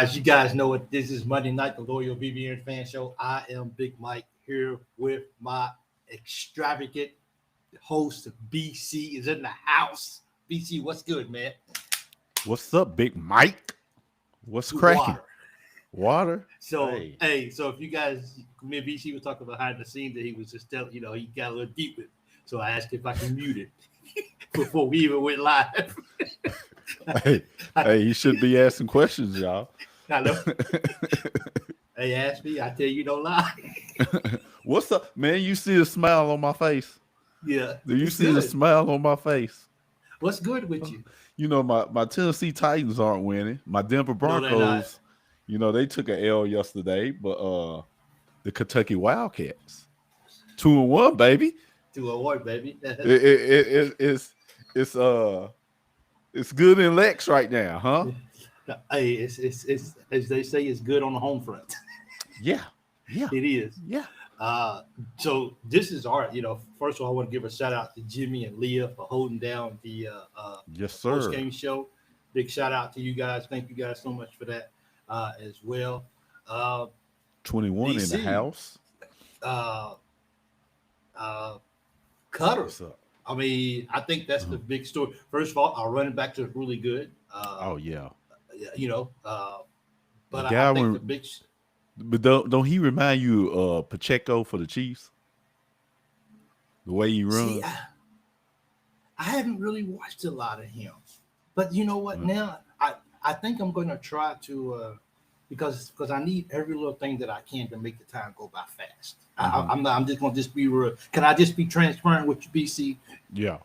As you guys know, it this is Monday night, the Loyal BBN Fan Show. I am Big Mike here with my extravagant host, BC, is in the house. BC, what's good, man? What's up, Big Mike? What's cracking? Water. Water? So, Hey. so if you guys, me and BC was talking behind the scenes that he was just telling, he got a little deep with it. So I asked if I can mute it before we even went live. Hey, you should be asking questions, y'all. I know. Hey, ask me, I tell you don't lie. What's up, man? You see a smile on my face? Yeah, Do you it's see the good. smile on my face? What's good with you? You know, my Tennessee Titans aren't winning. My Denver No, they're not. Broncos, they took an L yesterday, but the Kentucky Wildcats, 2-1, baby. To avoid, baby. It's it's good in Lex right now, huh? Hey, it's as they say, it's good on the home front. Yeah, yeah, It is. yeah. Uh, so this is our, first of all, I want to give a shout out to Jimmy and Leah for holding down Yes, the post sir. game show. Big shout out to you guys. Thank you guys so much for that as well. Uh, 21 in the DC, house. uh, uh, Cutter. What's up? I mean, I think that's the Uh-huh. big story. First of all, our running backs are really good. Oh yeah, You know, the but I guy think the when, big but don't he remind you Pacheco for the Chiefs? The way he see, runs. I haven't really watched a lot of him, but you know what? Uh, Now I think I'm going to try to because I need every little thing that I can to make the time go by fast. mhm. I'm not. I'm just going to just be real. Can I just be transparent with you, BC? Yeah.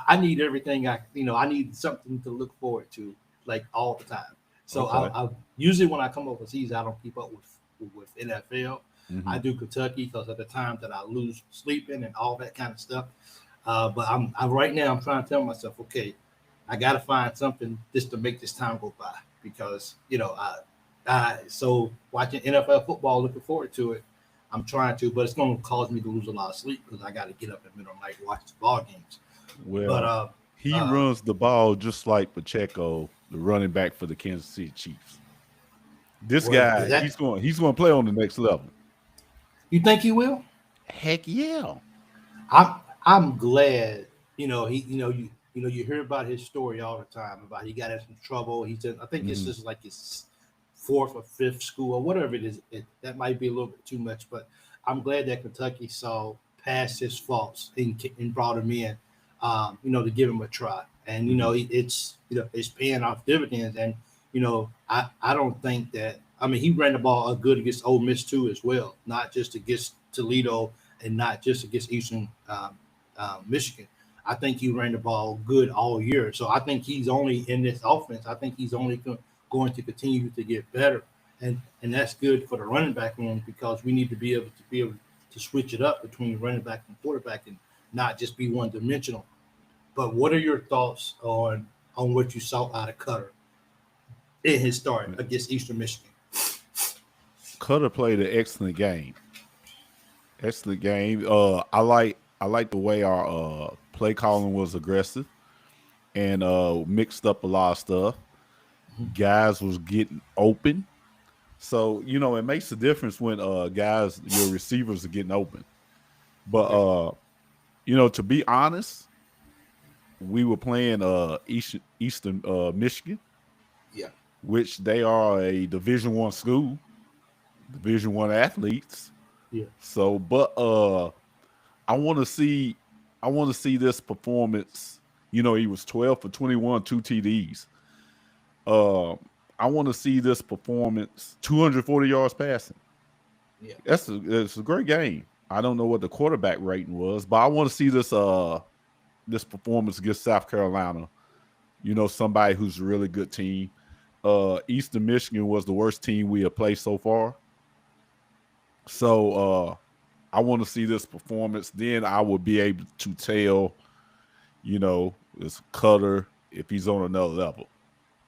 I need everything. I need something to look forward to, like all the time. So Okay. I usually when I come overseas, I don't keep up with NFL. I Hmm. do Kentucky because of the time that I lose sleeping and all that kind of stuff. But I'm right now. I'm trying to tell myself, okay, I got to find something just to make this time go by because so watching NFL football, looking forward to it. I'm trying to, but it's going to cause me to lose a lot of sleep because I got to get up in the middle of the night and watch the ball games. But Well, he uh, runs the ball just like Pacheco, the running back for the Kansas City Chiefs. This well, is guy, that he's going to play on the next level. you think he will? Heck yeah. I'm glad. You hear about his story all the time about he got in some trouble. He said I think it's Hmm. just like his fourth or fifth school or whatever it is. That might be a little bit too much, but I'm glad that Kentucky saw past his faults and brought him in. To give him a try, and Hmm. it's paying off dividends. And I don't think that. I mean, he ran the ball a good against Ole Miss too as well, not just against Toledo and not just against Eastern Michigan. I think he ran the ball good all year. So I think he's only in this offense. I think he's only going to continue to get better, and that's good for the running back room because we need to be able to switch it up between running back and quarterback and not just be one dimensional. But what are your thoughts on what you saw out of Cutter in his start against Eastern Michigan? Cutter played an excellent game. Excellent game. I like the way our play calling was aggressive and mixed up a lot of stuff. Guys was getting open. So, it makes a difference when guys, your receivers are getting open. But Okay. to be honest, we were playing Eastern Michigan, Yeah. which they are a Division 1 school, Division 1 athletes. Yeah. So, but I want to see I want to see this performance. He was 12 for 21, 2 TDs. Uh, I want to see this performance, 240 yards passing. Yeah. It's a great game. I don't know what the quarterback rating was, but I want to see this performance against South Carolina. Somebody who's a really good team. Eastern Michigan was the worst team we have played so far. So I want to see this performance. Then I will be able to tell, this Cutter if he's on another level.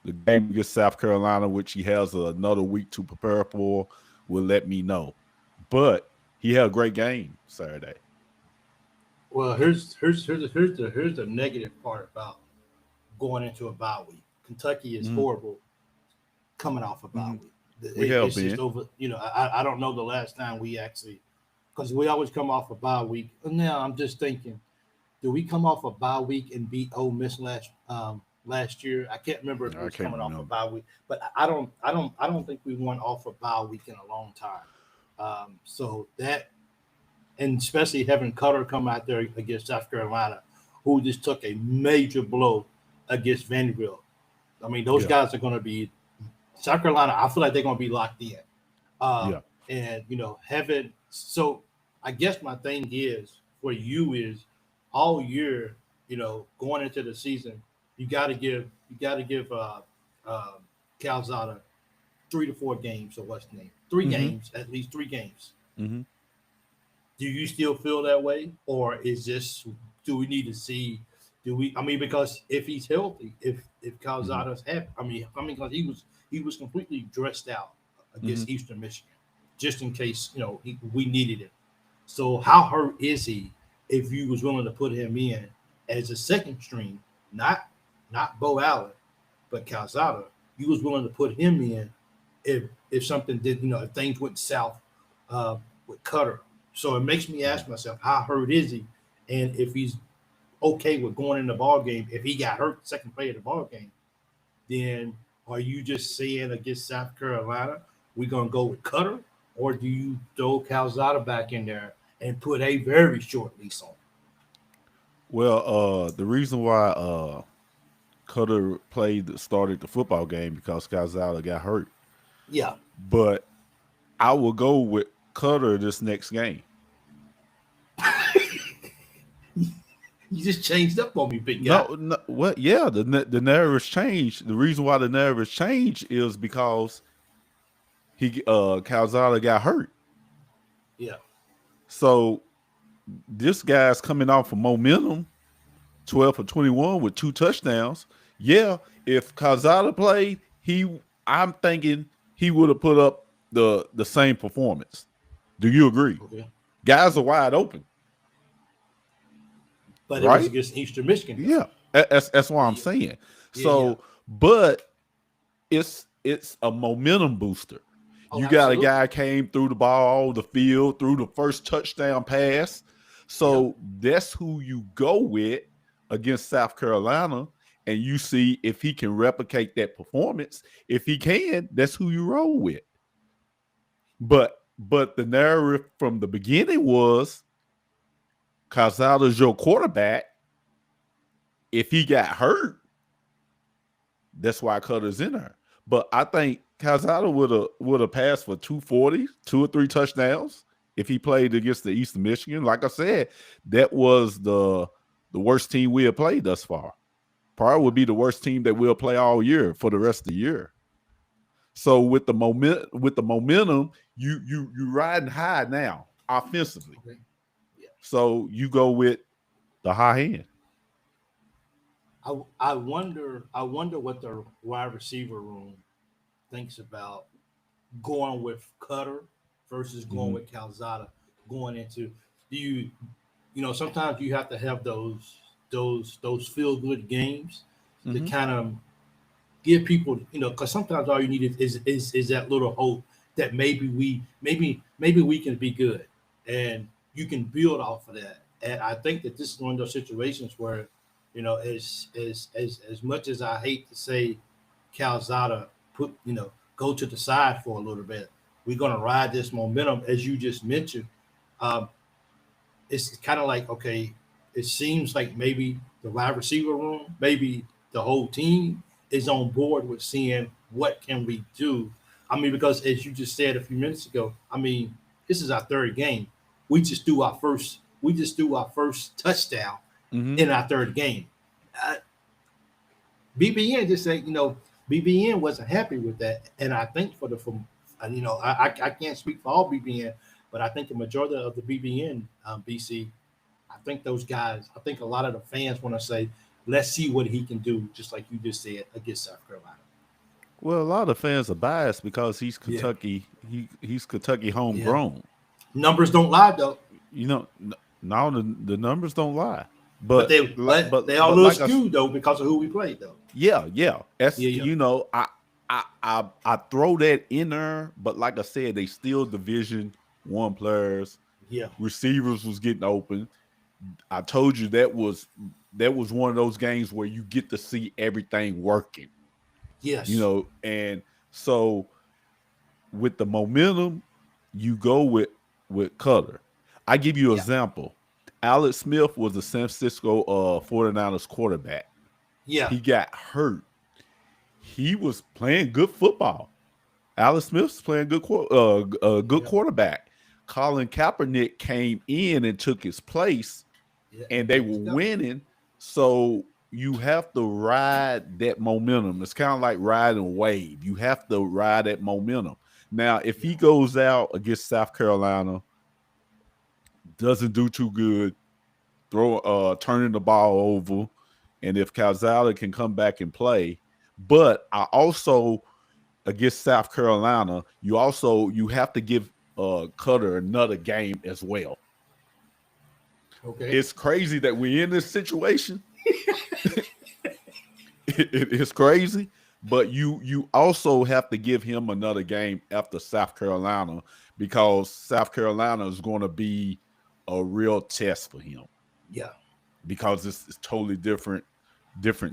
The game against South Carolina, which he has another week to prepare for, will let me know. But he had a great game Saturday. Well, here's the negative part about going into a bye week. Kentucky is Mhm. horrible coming off a bye week. We have It's been. just over. I don't know the last time we actually, because we always come off a bye week. And now I'm just thinking, do we come off a bye week and beat Ole Miss last year? I can't remember if it was coming off a bye week, but I don't think we won off a bye week in a long time. So that, and especially having Cutter come out there against South Carolina, who just took a major blow against Vanderbilt. I mean, those guys are going to be South Carolina. I feel like they're going to be locked in. And so I guess my thing is for you is all year, going into the season, you got to give Calzada 3 to 4 games or what's the name? 3 games, at least 3 games. Mm-hmm. Do you still feel that way, or is this? Do we need to see? Because if he's healthy, if Calzada's happy, because he was completely dressed out against Eastern Michigan, just in case we needed him. So how hurt is he? If you was willing to put him in as a second string, not Bo Allen, but Calzada, you was willing to put him in if something did, if things went south with Cutter. So it makes me ask myself, how hurt is he? And if he's okay with going in the ball game, if he got hurt second play of the ball game, then are you just saying against South Carolina, we're going to go with Cutter? Or do you throw Calzada back in there and put a very short lease on him? Well, the reason why Cutter started the football game because Calzada got hurt. Yeah. But I will go with Cutter this next game. You just changed up on me, big guy. No, what? Yeah, the narrative's changed. The reason why the narrative's changed is because Calzada got hurt. Yeah. So this guy's coming off of momentum, 12 for 21 with 2 touchdowns. Yeah, if Calzada played, I'm thinking he would have put up the same performance. Do you agree? Okay. Guys are wide open. But it was against Eastern Michigan. Yeah, that's what I'm saying. So, but it's a momentum booster. You got a guy came through the ball, the field, through the first touchdown pass. So that's who you go with against South Carolina, and you see if he can replicate that performance. If he can, that's who you roll with. But the narrative from the beginning was Calzada's your quarterback. If he got hurt, that's why Cutter's in there. But I think Calzada would have passed for 240, 2 or 3 touchdowns if he played against the Eastern Michigan. Like I said, that was the worst team we have played thus far. Probably would be the worst team that we'll play all year for the rest of the year. So with the momentum, you riding high now offensively. Okay. Yeah. So you go with the high end. I wonder what the wide receiver room thinks about going with Cutter versus going with Calzada going into. Do you sometimes you have to have those feel good games to kind of give people, because sometimes all you need is that little hope that maybe we can be good, and you can build off of that. And I think that this is one of those situations where, as much as I hate to say Calzada go to the side for a little bit, we're gonna ride this momentum as you just mentioned. It's kind of like, okay, it seems like maybe the wide receiver room, maybe the whole team is on board with seeing what can we do. Because as you just said a few minutes ago, this is our 3rd game. We just threw our first touchdown in our 3rd game. BBN just said, BBN wasn't happy with that, and I think I can't speak for all BBN, but I think the majority of the BBN BC, I think those guys, I think a lot of the fans want to say, let's see what he can do, just like you just said, against South Carolina. Well, a lot of fans are biased because he's Kentucky. Yeah. He's Kentucky homegrown. Yeah. Numbers don't lie, though. No, the numbers don't lie. But they are a little skewed, though, because of who we played, though. Yeah. That's, I throw that in there, but like I said, they still Division 1 players. Yeah. Receivers was getting open. I told you that was one of those games where you get to see everything working. Yes. And so with the momentum, you go with color. I give you an Yeah. example. Alex Smith was the San Francisco 49ers quarterback. Yeah. He got hurt. He was playing good football. Alex Smith's playing good Yeah. quarterback. Colin Kaepernick came in and took his place, Yeah. and they were winning. So you have to ride that momentum. It's kind of like riding a wave. You have to ride that momentum. Now, if he goes out against South Carolina, doesn't do too good, turning the ball over, and if Calzada can come back and play, but I also against South Carolina, you have to give Cutter another game as well. Okay. It's crazy that we're in this situation. It's crazy, but you also have to give him another game after South Carolina, because South Carolina is going to be a real test for him. Yeah. Because it's totally different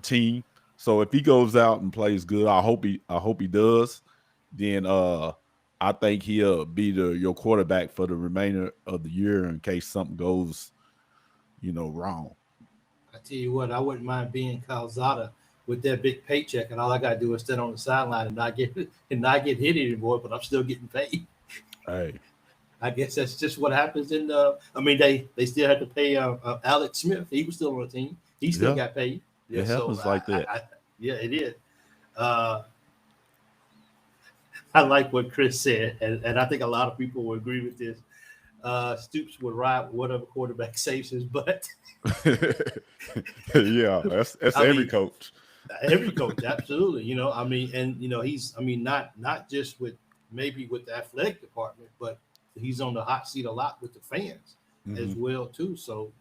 team. So if he goes out and plays good, I hope he does. Then I think he'll be your quarterback for the remainder of the year in case something goes, wrong. I tell you what, I wouldn't mind being Calzada with that big paycheck, and all I gotta do is stand on the sideline and not get hit anymore. But I'm still getting paid. Hey, I guess that's just what happens in the. I mean, they still had to pay Alex Smith. He was still on the team. He still got paid. Yeah, it happens like that. Yeah, it is. I like what Chris said, and I think a lot of people will agree with this. Stoops would ride whatever quarterback saves his butt. Yeah, that's every coach. Every coach, absolutely. I mean, and he's, I mean, not just with maybe with the athletic department, but he's on the hot seat a lot with the fans as well too. So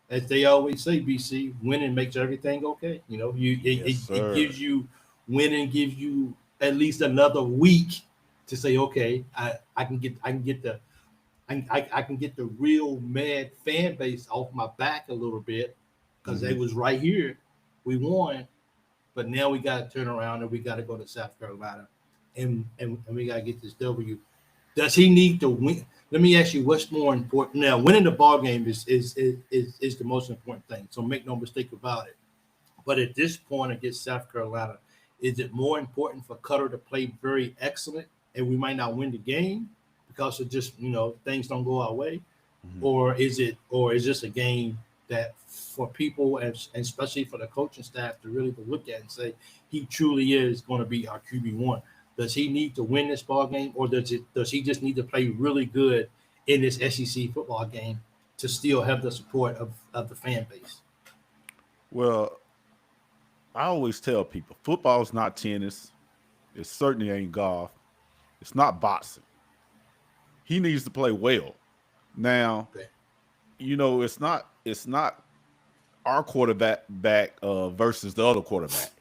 as they always say, BC, winning makes everything okay. It gives you winning gives you at least another week to say, okay, I can get the real mad fan base off my back a little bit, because they was right here. We won, but now we got to turn around and we got to go to South Carolina, and we got to get this W. Does he need to win? Let me ask you, what's more important now? Winning the ball game is the most important thing. So make no mistake about it. But at this point against South Carolina, is it more important for Cutter to play very excellent and we might not win the game because of just things don't go our way, or is this a game that for people and especially for the coaching staff to really look at and say he truly is going to be our QB1? Does he need to win this ball game, or does he just need to play really good in this SEC football game to still have the support of the fan base? Well, I always tell people football's not tennis. It certainly ain't golf. It's not boxing. He needs to play well. Now, Okay. it's not our quarterback versus the other quarterback.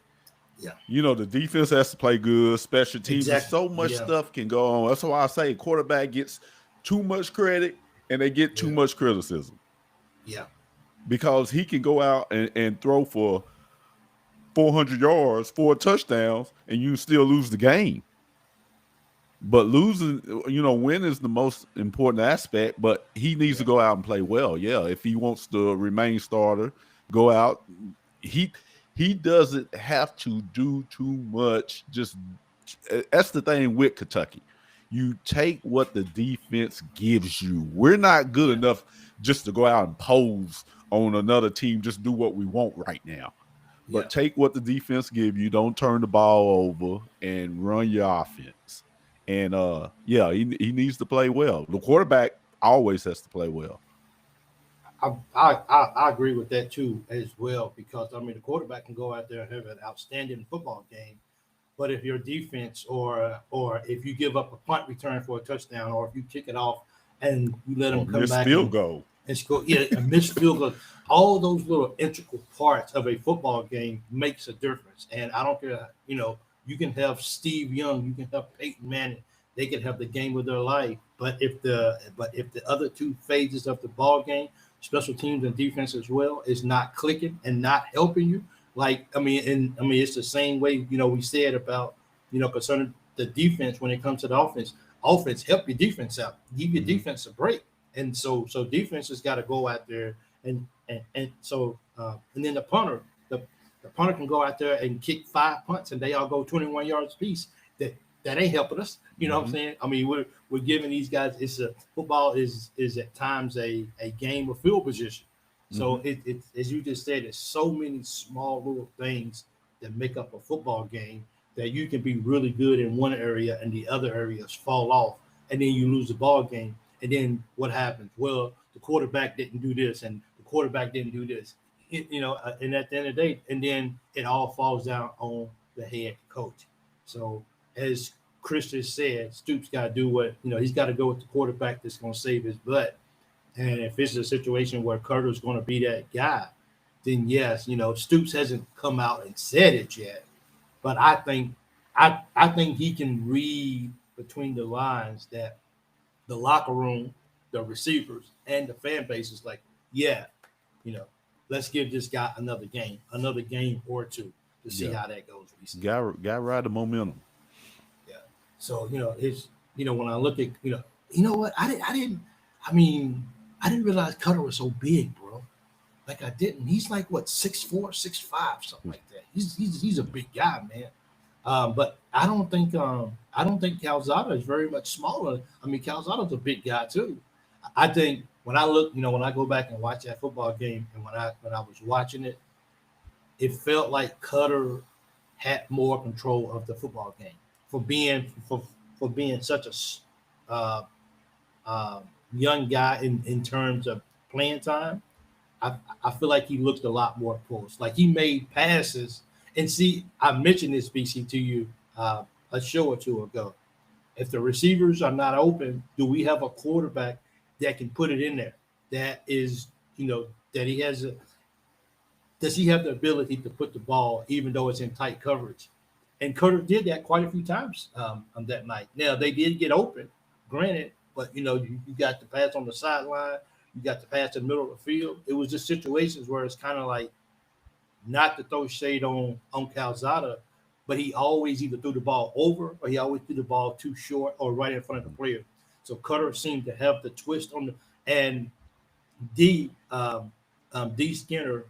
Yeah. The defense has to play good, special teams, Exactly. so much stuff can go on. That's why I say quarterback gets too much credit and they get too much criticism. Yeah. Because he can go out and throw for 400 yards, 4 touchdowns, and you still lose the game. But losing, win is the most important aspect, but he needs to go out and play well. Yeah, if he wants to remain starter, go out. He doesn't have to do too much. Just that's the thing with Kentucky. You take what the defense gives you. We're not good enough just to go out and pose on another team, just do what we want right now. But take what the defense give you. Don't turn the ball over and run your offense. And he needs to play well. The quarterback always has to play well. I agree with that too as well, because I mean the quarterback can go out there and have an outstanding football game, but if your defense or if you give up a punt return for a touchdown, or if you kick it off and you let them come back field goal and score, a missed field goal, all those little integral parts of a football game makes a difference. And I don't care, You can have Steve Young, you can have Peyton Manning. They can have the game of their life, but if the other two phases of the ball game, special teams and defense as well, is not clicking and not helping you, like it's the same way we said about concerning the defense when it comes to the offense. Offense help your defense out, give your defense a break, and so defense has got to go out there and then the punter. The punter can go out there and kick 5 punts, and they all go 21 yards apiece. That ain't helping us. You know what I'm saying? I mean, we're giving these guys. Football is at times a game of field position. So it as you just said, there's so many small little things that make up a football game that you can be really good in one area and the other areas fall off, and then you lose the ball game. And then what happens? Well, the quarterback didn't do this, and the quarterback didn't do this. And at the end of the day, and then it all falls down on the head coach. So as Chris just said, Stoops got to do what, he's got to go with the quarterback that's going to save his butt. And if it's a situation where Carter's going to be that guy, then yes, Stoops hasn't come out and said it yet. But I think he can read between the lines that the locker room, the receivers, and the fan base is like, yeah, let's give this guy another game or two to see how that goes. Got ride the momentum. Yeah. So it's when I look at what I didn't realize Cutter was so big, bro. Like I didn't. He's like what 6'4", 6'5", something like that. He's a big guy, man. But I don't think Calzada is very much smaller. I mean, Calzada's a big guy too. I think when I look, when I go back and watch that football game, and when I was watching it, it felt like Cutter had more control of the football game for being such a young guy in terms of playing time. I feel like he looked a lot more poised. Like he made passes. And see, I mentioned this, BC, to you a show or two ago. If the receivers are not open, do we have a quarterback that can put it in there? That is, that he has does he have the ability to put the ball even though it's in tight coverage? And Cutter did that quite a few times on that night. Now, they did get open, granted, but, you got the pass on the sideline. You got the pass in the middle of the field. It was just situations where it's kind of like, not to throw shade on Calzada, but he always either threw the ball over or he always threw the ball too short or right in front of the player. So Cutter seemed to have the twist on and D Skinner,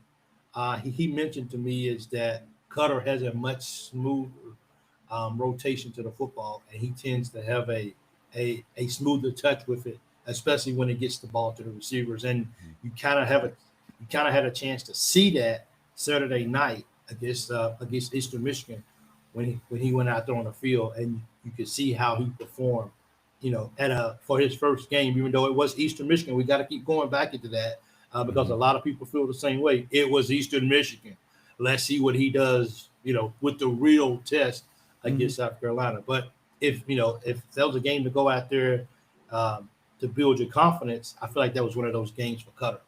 he mentioned to me is that Cutter has a much smoother rotation to the football, and he tends to have a smoother touch with it, especially when it gets the ball to the receivers. And you kind of had a chance to see that Saturday night against Eastern Michigan when he went out there on the field, and you could see how he performed, for his first game, even though it was Eastern Michigan. We got to keep going back into that because a lot of people feel the same way. It was Eastern Michigan. Let's see what he does, with the real test against South Carolina. But if that was a game to go out there to build your confidence, I feel like that was one of those games for Cutter.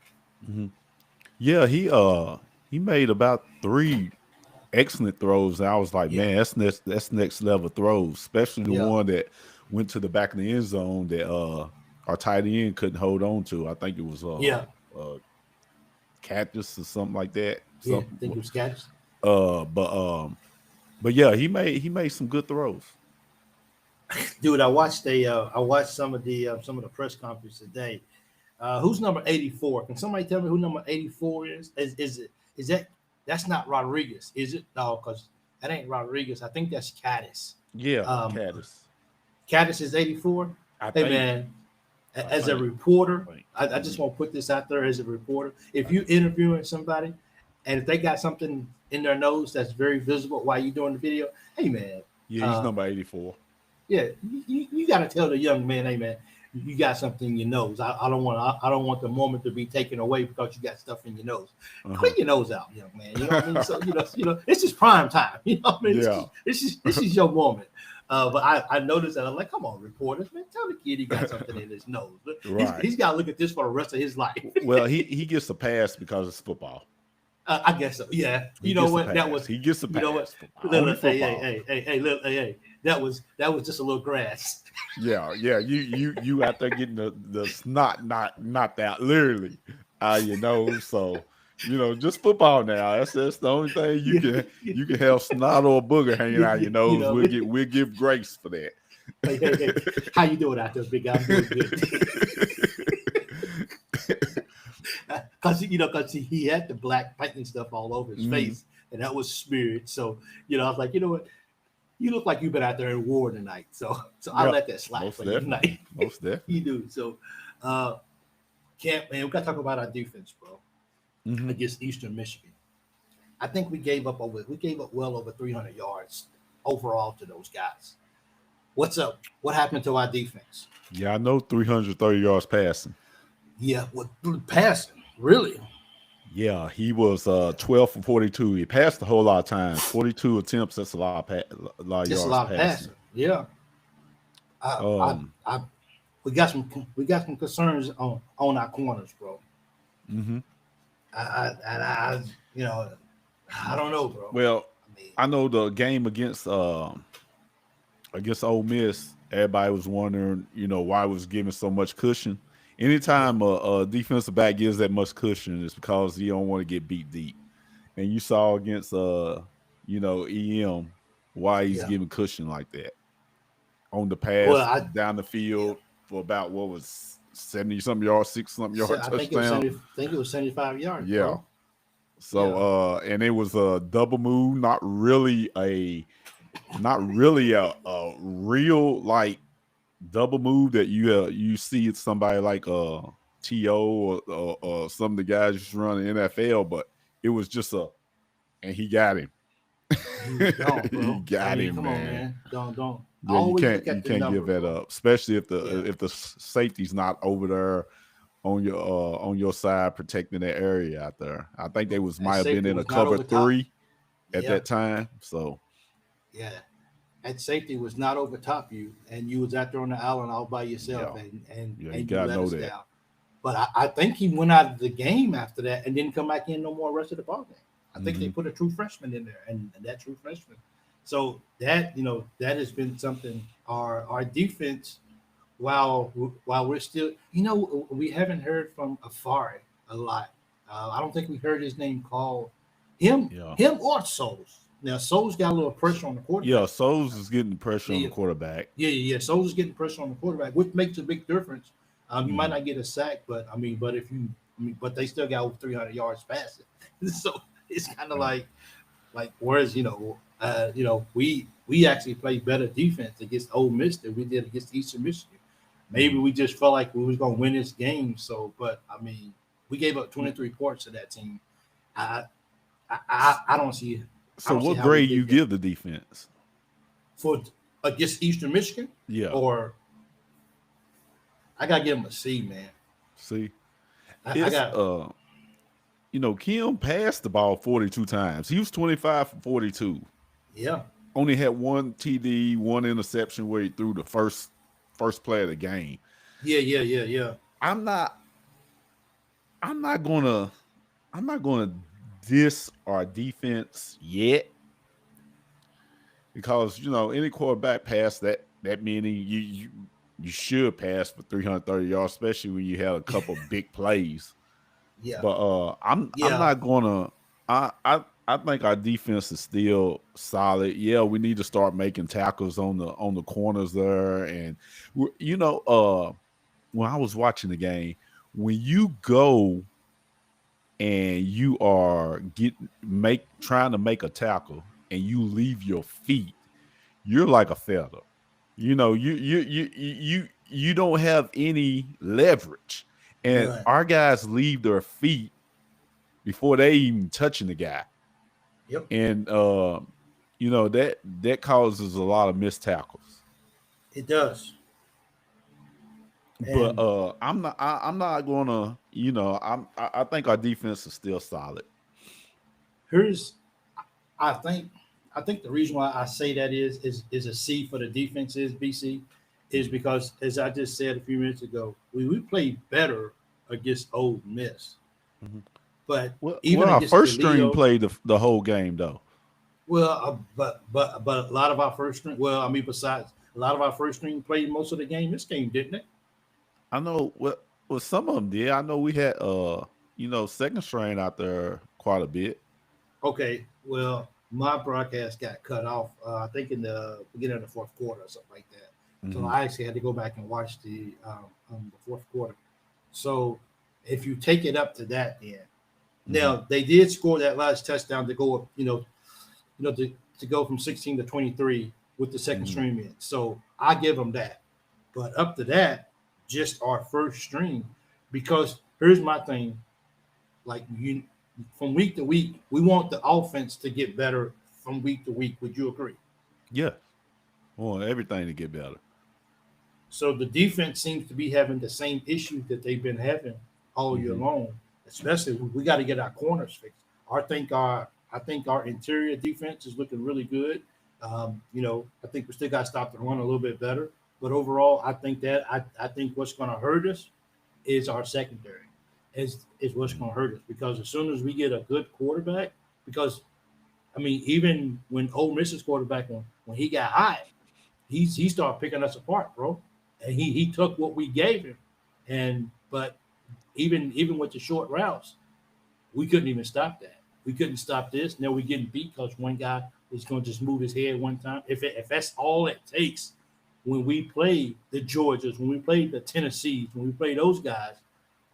Yeah, he made about 3 excellent throws. And I was like, man, that's next level throws, especially the one that went to the back of the end zone that our tight end couldn't hold on to. I think it was Cactus or something like that. I think it was Cactus. But yeah, he made some good throws. Dude, I watched some of the press conference today. Who's number 84? Can somebody tell me who number 84 is? Is that's not Rodriguez, is it? No, because that ain't Rodriguez. I think that's Caddis. Yeah, Caddis. Caddis is 84. Hey man, as a reporter, I just want to put this out there as a reporter. If you interviewing somebody, and if they got something in their nose that's very visible while you're doing the video, hey man. Yeah, he's number 84. Yeah, you got to tell the young man, hey man, you got something in your nose. I don't want the moment to be taken away because you got stuff in your nose. Clean your nose out, young man. You know what I mean? So it's just prime time. You know what I mean? Yeah. This is your moment. But I noticed that I'm like, come on, reporters, man, tell the kid he got something in his nose. Right. He's got to look at this for the rest of his life. Well, he gets a pass because it's football. I guess so. Yeah. He You know gets what? a That pass. was. He gets a You know what? pass. Only Look, football. hey, look, hey. That was just a little grass. Yeah. You out there getting the snot knocked out, literally. So just football now. That's the only thing you can have snot or a booger hanging out your You nose. know. We'll give grace for that. Hey, how you doing out there, big guy? I'm doing good. Because he had the black painting stuff all over his face, and that was smeared. So I was like, you know what? You look like you've been out there in war tonight. So I Yeah, let that slide most for you definitely. tonight. Most definitely. You do. So, Camp, man, we got to talk about our defense, bro, against Eastern Michigan. I think we gave up well over 300 yards overall to those guys. What's up? What happened to our defense? Yeah, I know 330 yards passing. Yeah, what passing? Really? Yeah, he was 12 for 42. He passed a whole lot of times. 42 attempts. That's a lot of Just a yards lot of passing. passing. Yeah. I we got some concerns on our corners, bro. Mm-hmm. I I don't know, bro. Well, I mean, I know the game against Ole Miss. Everybody was wondering, why it was giving so much cushion. Anytime a defensive back gives that much cushion, it's because he don't want to get beat deep. And you saw against EM why he's yeah. giving cushion like that on the Well, pass I down the yeah. field for about what was 70 something yards, 60 something yard I think it was touchdown. 70. I think it was 75 yards, Yeah. bro. Yeah. So and it was a double move, not really a real like double move that you see it's somebody like T.O. or some of the guys just run the NFL, but it was just and he got him. He was gone, He bro. I got mean, him, come on, man. man. Don't Yeah, always look you at the can't number, give that bro. up, especially if Yeah. the safety's not over there on your side protecting that area out there. I think they And might have been safety in a was not cover over top. 3 at Yeah. that time. So Yeah. At safety was not over top you, and you was out there on the island all by yourself, yeah, you and you gotta let know us that. down. But I think he went out of the game after that and didn't come back in no more rest of the ball game. I think they put a true freshman in there, and that true freshman. So that has been something. Our defense, while we're still, we haven't heard from Afari a lot. I don't think we heard his name called. Him, Yeah. him or Souls. Now Souls got a little pressure on the quarterback. Yeah, Souls is getting pressure on the Yeah, quarterback. yeah. Souls is getting pressure on the quarterback, which makes a big difference. You might Mhm. not get a sack, but but they still got over 300 yards passing. So it's kind of Yeah. like whereas we actually played better defense against Ole Miss than we did against Eastern Michigan. Maybe we just felt like we was gonna win this game. So, but we gave up 23 points to that team. I I don't see I So don't see what how we grade you did that give the defense? for against Eastern Michigan. Yeah. Or I gotta give him a C, man. See, I it's got Kim passed the ball 42 times. He was 25 for 42. yeah. Only had one TD, one interception where he threw the first play of the game. Yeah. I'm not gonna diss our defense yet because any quarterback pass that many you should pass for 330 yards, especially when you had a couple big plays. Yeah. But I'm Yeah. not gonna. I think our defense is still solid. Yeah, we need to start making tackles on the corners there, and when I was watching the game, when you go and you are trying to make a tackle and you leave your feet, you're like a feather. You don't have any leverage, and None. our guys leave their feet before they even touching the guy, Yep. and that causes a lot of missed tackles. It does. But And I'm not gonna I think our defense is still solid. here's I think the reason why I say that is a C for the defense is BC is Mhm. because as I just said a few minutes ago, we played better against Ole Miss. Mhm. But Well, even our against first string Toledo, played the whole game though. well, but a lot of our first string. Well, I mean, besides a lot of our first string played most of the game. This game didn't it? I know what some of them did. I know we had second string out there quite a bit. Okay, well, my broadcast got cut off. I think in the beginning of the fourth quarter or something like that. So Hmm. I actually had to go back and watch the fourth quarter. So if you take it up to that, then Hmm. now they did score that last touchdown to go up, to go from 16 to 23 with the second Hmm. string in. So I give them that. But up to that, just our first string. Because here's my thing: like you, from week to week, we want the offense to get better from week to week. Would you agree? Yeah, I want everything to get better. So the defense seems to be having the same issues that they've been having all year Hmm. long. Especially we got to get our corners fixed. I think our interior defense is looking really good. I think we still got to stop the run a little bit better. But overall, I think what's going to hurt us is our secondary. Is what's Hmm. going to hurt us because as soon as we get a good quarterback, because I mean, even when Ole Miss's quarterback when he got hot, he started picking us apart, bro. And he took what we gave him, and but even with the short routes, we couldn't even stop that. We couldn't stop this. Now we're getting beat because one guy is going to just move his head one time. If that's all it takes, when we play the Georgias, when we play the Tennessees, when we play those guys,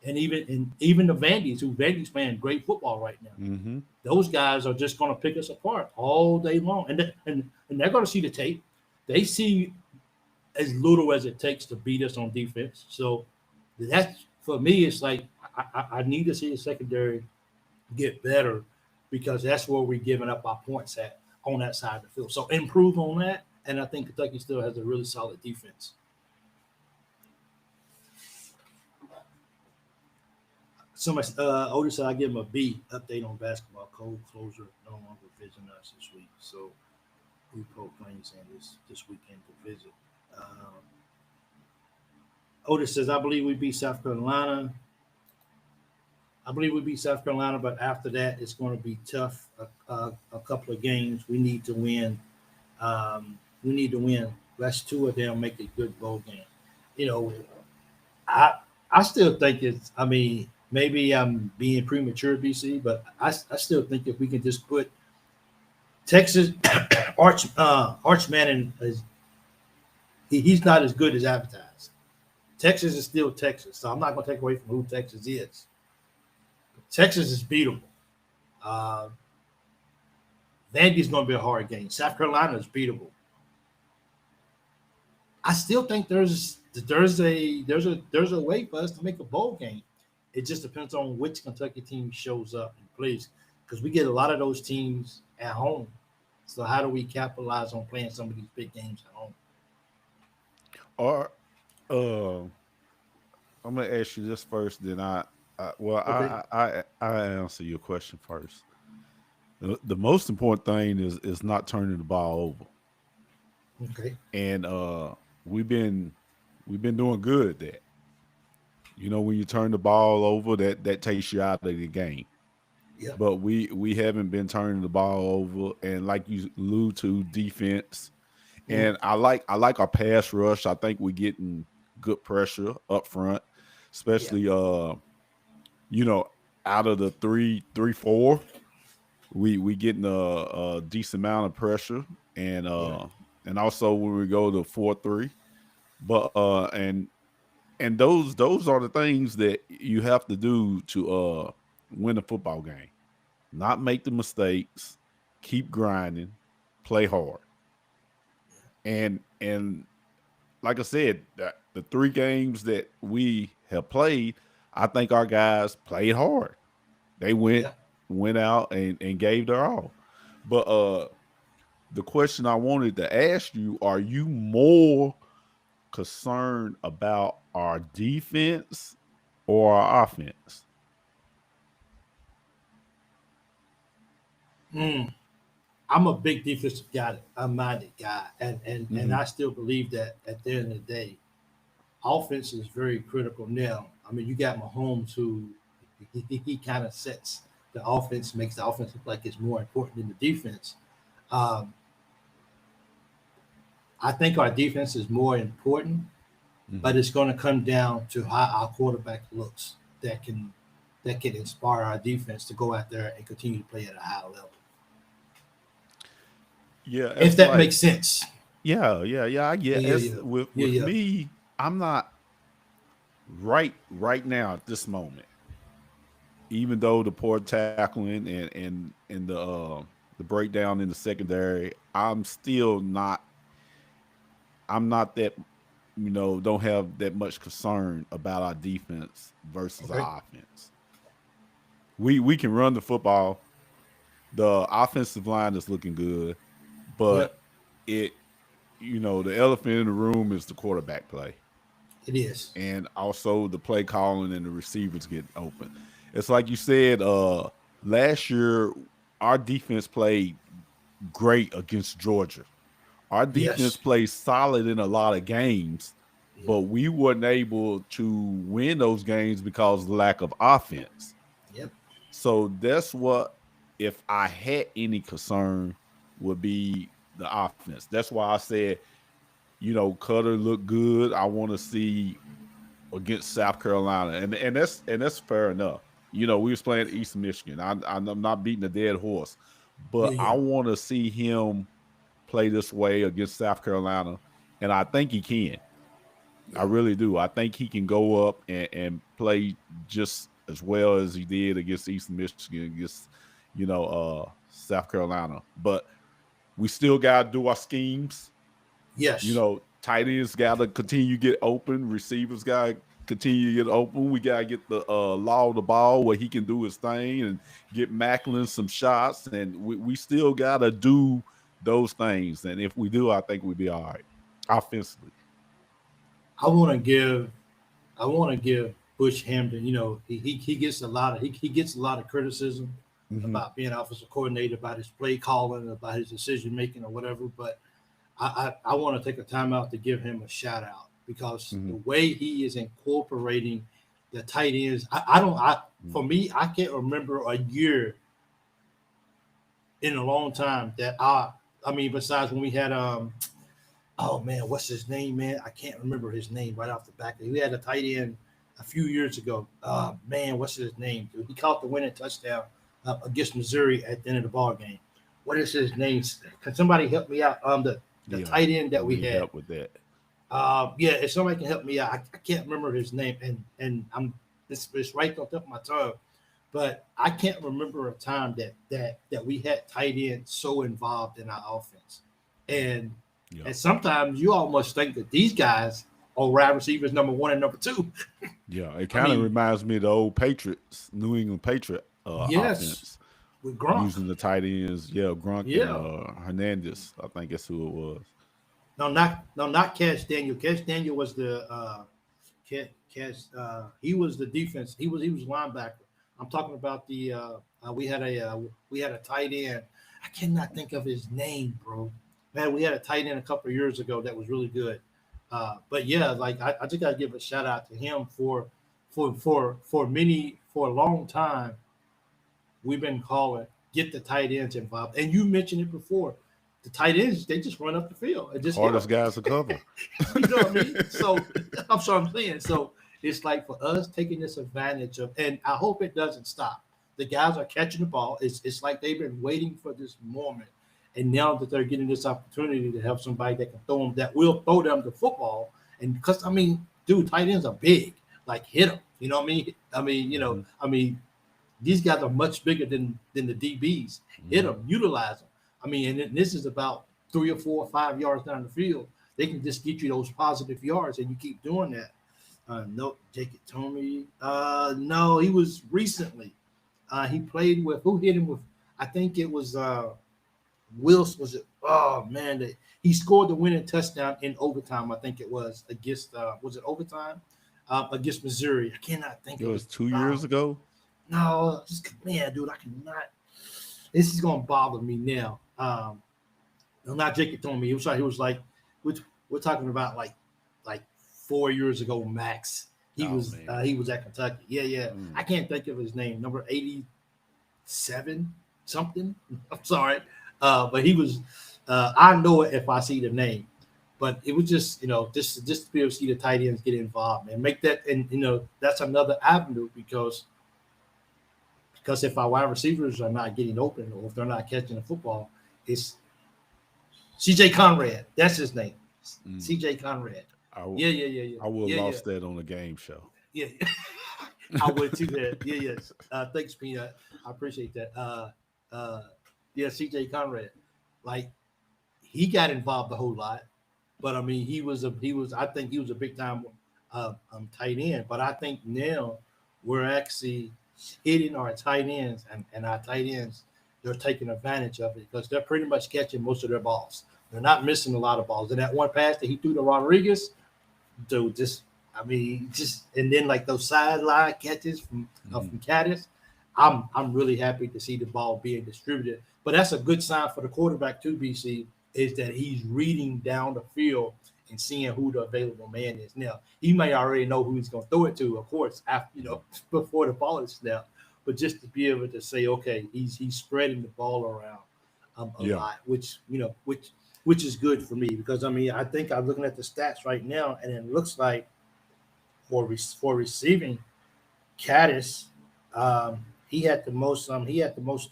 and even the Vandy's, who Vandy's playing great football right now, Hmm. those guys are just going to pick us apart all day long, and they're going to see the tape. They see as little as it takes to beat us on defense. So that's for me. It's like I need to see the secondary get better because that's where we're giving up our points at on that side of the field. So improve on that, and I think Kentucky still has a really solid defense. Somebody, Otis said I give him a B. Update on basketball. Cold closure no longer visiting us this week. So we proclaim saying this weekend to visit. Um, Otis says I believe we beat South Carolina. I believe we beat South Carolina, but after that, it's going to be tough. A couple of games we need to win. We need to win. Let's two of them make a good bowl game. You know, I I still think it's. I mean, maybe I'm being premature, BC, but I still think if we can just put Texas Archman is he's not as good as advertised. Texas is still Texas, so I'm not going to take away from who Texas is. Texas is beatable. Uh, Vandy's going to be a hard game. South Carolina is beatable. I still think there's a way for us to make a bowl game. It just depends on which Kentucky team shows up and plays because we get a lot of those teams at home. So how do we capitalize on playing some of these big games at home? Or uh, I'm gonna ask you this first, then Okay. I answer your question first. The most important thing is not turning the ball over, Okay. and we've been we've been doing good at that. When you turn the ball over, that takes you out of the game. Yeah. But we haven't been turning the ball over, and like you allude to, defense. Mm. And I like our pass rush. I think we're getting good pressure up front, Yeah. especially you know, out of the three four, we getting a decent amount of pressure, and Yeah. also when we go to 4-3, but those are the things that you have to do to win a football game. Not make the mistakes, keep grinding, play hard, and like I said, the three games that we have played, I think our guys played hard. They went Yeah. went out and gave their all. But the question I wanted to ask you, are you more concerned about our defense or our offense? Mm. I'm a big defensive guy, a minded guy, and Hmm. I still believe that at the end of the day, offense is very critical now. I mean, you got Mahomes, who He kind of sets the offense, makes the offense look like it's more important than the defense. Um, I think our defense is more important, but it's going to come down to how our quarterback looks that can inspire our defense to go out there and continue to play at a high level. Yeah, If it's that like makes sense. yeah. I Yeah, get yeah, it's yeah, yeah, with yeah. me. I'm not right now at this moment. Even though the poor tackling and the breakdown in the secondary, I'm not that don't have that much concern about our defense versus Okay. our offense. We can run the football. The offensive line is looking good, but Yep, it the elephant in the room is the quarterback play, it is. and also the play calling and the receivers getting open. It's like you said, last year our defense played great against Georgia. Our defense Yes. played solid in a lot of games, Yep. but we weren't able to win those games because of the lack of offense. Yep. So that's what, if I had any concern, would be the offense. That's why I said, Cutter looked good. I want to see against South Carolina, and that's fair enough. We was playing East Michigan. I'm not beating a dead horse, Yeah. but I Yeah. want to see him play this way against South Carolina, and I think he can. I Yeah. really do. I think he can go up and play just as well as he did against Eastern Michigan, against South Carolina. But we still got to do our schemes. Yes. Tight ends got to continue to get open. Receivers got to continue to get open. We got to get the law of the ball where he can do his thing and get Macklin some shots. And we still got to do those things. And if we do, I think we'll be all right offensively. I want to give. I want to give Bush Hampton. He gets a lot of he gets a lot of criticism Mm-hmm. about being offensive coordinator, about his play calling, about his decision making, or whatever. But I want to take a time out to give him a shout out because Mm-hmm. the way he is incorporating the tight ends, I don't. For me, I can't remember a year in a long time that I mean, besides when we had oh man, what's his name, man? I can't remember his name right off the back. We had a tight end a few years ago. Man, what's his name? Dude? He caught the winning touchdown against Missouri at the end of the ball game. What is his name? Can somebody help me out? The Yeah, tight end I that we need had. help with that. Yeah, if somebody can help me out, I can't remember his name, and it's right on top of my tongue, but I can't remember a time that we had tight ends so involved in our offense, and Yeah, and sometimes you almost think that these guys are wide receivers number one and number two. yeah. It I kind of mean, reminds me of the old Patriots, New England Patriot yes, offense, with Gronk, using the tight ends. Yeah, Grunk and yeah. Hernandez. I think that's who it was. No, not Cash Daniel. Cash Daniel was the Cash. He was the defense. He was linebacker. I'm talking about the. We had a tight end. I cannot think of his name, bro. Man, we had a tight end a couple of years ago that was really good. But yeah, like I just gotta give a shout out to him for a long time. We've been calling get the tight ends involved, and you mentioned it before. The tight ends they just run up the field and just hit Hardest them. guys to cover. You know what I mean? So I'm sure I'm saying. So it's like for us taking this advantage of, and I hope it doesn't stop. The guys are catching the ball. It's like they've been waiting for this moment, and now that they're getting this opportunity to have somebody that can throw them, that will throw them the football. And because I mean, dude, tight ends are big. Like hit them. You know what I mean? Hmm. I mean, these guys are much bigger than the DBs. Hit Hmm. them, utilize them. I mean, and this is about 3 or 4 or 5 yards down the field. They can just get you those positive yards, and you keep doing that. No, Jacob Tomey. No, he was recently. He played with who hit him with? I think it was Wills. Was it? Oh man, he scored the winning touchdown in overtime. I think it was against. Was it overtime? Against Missouri. I cannot think It of was his. 2 years ago. No, just man, dude, I cannot. This is gonna bother me now. No, not Jacob Tomey. He was like we're, we're talking about like 4 years ago max. He Oh was man. he was at Kentucky. Yeah. Mm. I can't think of his name. Number 87 something. I'm sorry, but he was. I know it if I see the name. But it was just just to be able to see the tight ends get involved and make that, and that's another avenue because if our wide receivers are not getting open or if they're not catching the football, it's CJ Conrad. That's his name. Mm. CJ Conrad. I, w- Yeah. I would have Yeah. lost that on a game show. Yeah. I would too. Yeah. Yes. Thanks, Peanut. I appreciate that. Uh, yeah, CJ Conrad. Like he got involved a whole lot, but I mean he was. I think he was a big time tight end. But I think now we're actually hitting our tight ends, and our tight ends they're taking advantage of it because they're pretty much catching most of their balls. They're not missing a lot of balls. And that one pass that he threw to Rodriguez, dude, just and then like those sideline catches from Caddis, I'm really happy to see the ball being distributed. But that's a good sign for the quarterback too, BC, is that he's reading down the field and seeing who the available man is. Now he may already know who he's going to throw it to, of course, after before the ball is snapped. But just to be able to say, okay, he's spreading the ball around a lot, which is good for me because I mean I think I'm looking at the stats right now and it looks like for receiving, Caddis, he had the most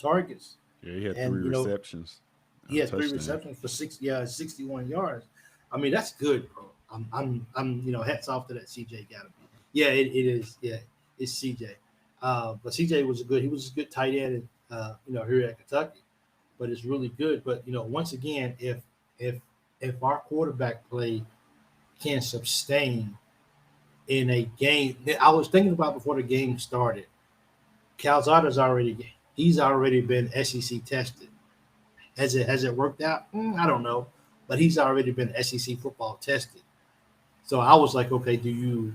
targets, Yeah, he had and 3 receptions, he a had three touchdown. receptions for 61 yards. I mean that's good, bro. I'm hats off to that CJ. Gotta be. Yeah, it is. Yeah, it's CJ. But CJ he was a good tight end, here at Kentucky. But it's really good. But once again, if if our quarterback play can sustain in a game. I was thinking about before the game started. Calzada's he's already been SEC tested. Has it worked out? I don't know, but he's already been SEC football tested. So I was like, okay, do you